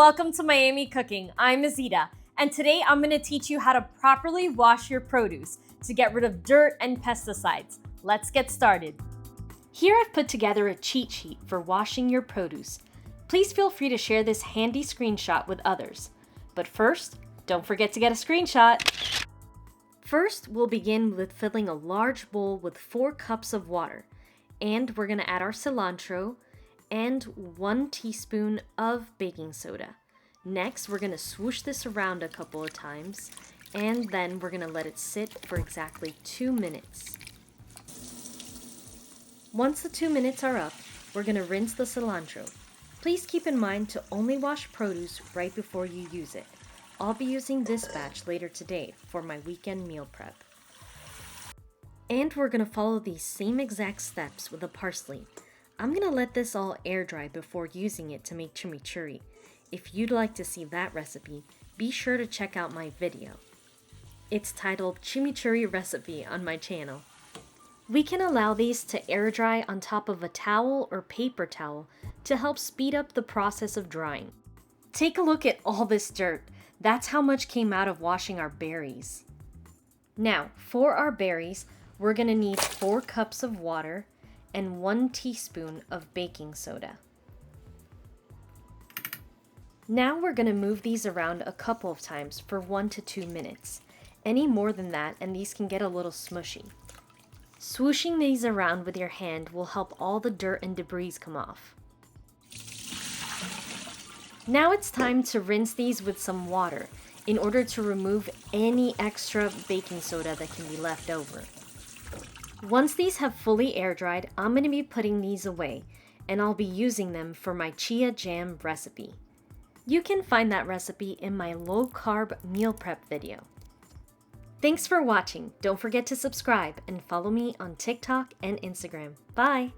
welcome to Miami Cooking. I'm Azita, and today I'm going to teach you how to properly wash your produce to get rid of dirt and pesticides. Let's get started. Here I've put together a cheat sheet for washing your produce. Please feel free to share this handy screenshot with others. But first, don't forget to get a screenshot. First, we'll begin with filling a large bowl with 4 cups of water, and we're going to add our cilantro and 1 teaspoon of baking soda. Next, we're going to swoosh this around a couple of times, and then we're going to let it sit for exactly 2 minutes. Once the 2 minutes are up, we're going to rinse the cilantro. Please keep in mind to only wash produce right before you use it. I'll be using this batch later today for my weekend meal prep. And we're going to follow these same exact steps with the parsley. I'm going to let this all air dry before using it to make chimichurri. If you'd like to see that recipe, be sure to check out my video. It's titled Chimichurri Recipe on my channel. We can allow these to air dry on top of a towel or paper towel to help speed up the process of drying. Take a look at all this dirt. That's how much came out of washing our berries. Now, for our berries, we're going to need 4 cups of water and 1 teaspoon of baking soda. Now we're going to move these around a couple of times for 1 to 2 minutes. Any more than that and these can get a little smushy. Swooshing these around with your hand will help all the dirt and debris come off. Now it's time to rinse these with some water in order to remove any extra baking soda that can be left over. Once these have fully air dried, I'm going to be putting these away, and I'll be using them for my chia jam recipe. You can find that recipe in my low-carb meal prep video. Thanks for watching. Don't forget to subscribe and follow me on TikTok and Instagram. Bye!